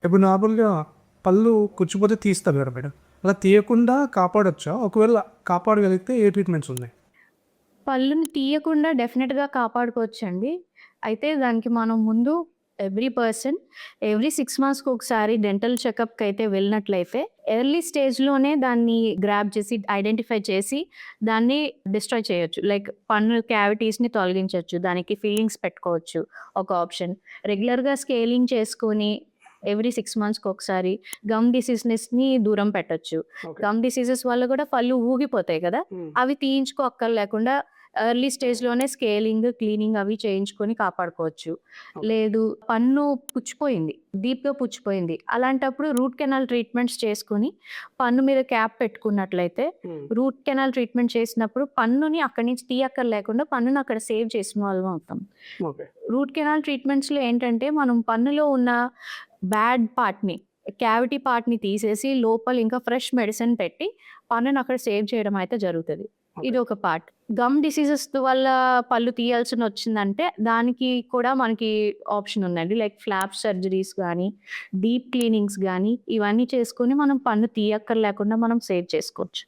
ఇప్పుడు నార్మల్‌గా పళ్ళు పుచ్చిపోతే తీస్తారు కదా మేడం. అలా తీయకుండా కాపాడొచ్చా? ఒకవేళ కాపాడగలిగితే ఏ ట్రీట్మెంట్స్ ఉన్నాయి? పళ్ళుని తీయకుండా డెఫినిట్‌గా కాపాడుకోవచ్చండి. అయితే దానికి మనం ముందు ఎవ్రీ పర్సన్ ఎవ్రీ 6 మంత్స్‌కి ఒకసారి డెంటల్ చెకప్‌కైతే వెళ్ళినట్లయితే ఎర్లీ స్టేజ్‌లోనే దాన్ని గ్రాబ్ చేసి, ఐడెంటిఫై చేసి దాన్ని డిస్ట్రాయ్ చేయొచ్చు. లైక్ పన్ను క్యావిటీస్‌ని తొలగించొచ్చు. దానికి ఫిల్లింగ్స్ పెట్టుకోవచ్చు ఒక ఆప్షన్. రెగ్యులర్‌గా స్కేలింగ్ చేసుకొని ఎవ్రీ 6 మంత్స్‌కి ఒకసారి గమ్ డిసీజెస్‌ని దూరం పెట్టొచ్చు. ఓకే. గమ్ డిసీజెస్ వల్ల కూడా పళ్ళు ఊగిపోతాయి కదా! హ్మ్. అవి తీయించుకోక్కర్లేకుండా ఎర్లీ స్టేజ్‌లోనే స్కేలింగ్, క్లీనింగ్ అవి చేయించుకొని కాపాడుకోవచ్చు. ఓకే. లేదు పన్ను పుచ్చిపోయింది. డీప్‌గా పుచ్చిపోయింది. అలాంటప్పుడు రూట్ కెనాల్ ట్రీట్మెంట్స్ చేసుకొని పన్ను మీద క్యాప్ పెట్టుకున్నట్లయితే హ్మ్. రూట్ కెనాల్ ట్రీట్మెంట్ చేసినప్పుడు పన్నుని అక్కడి నుంచి తీయక్కర్లేకుండా పన్నుని అక్కడ సేవ్ చేసిన వాళ్ళం అవుతాం. ఓకే. రూట్ కెనాల్ ట్రీట్మెంట్స్‌లో ఏంటంటే మనం పన్నులో ఉన్న బ్యాడ్ పార్ట్‌ని, క్యావిటీ పార్ట్‌ని తీసేసి లోపల ఇంకా ఫ్రెష్ మెడిసిన్ పెట్టి పన్నుని అక్కడ సేవ్ చేయడం అయితే జరుగుతది. ఓకే. ఇదొక పార్ట్. గమ్ డిసీజెస్ వల్ల పళ్ళు తీయాల్సినొచ్చిందంటే దానికి కూడా మనకి ఆప్షన్ ఉందండి. లైక్ ఫ్లాప్ సర్జరీస్ గానీ, డీప్ క్లీనింగ్స్ గానీ ఇవన్నీ చేసుకొని మనం పన్ను తీయక్కర్లేకుండా మనం సేవ్ చేసుకోవచ్చు.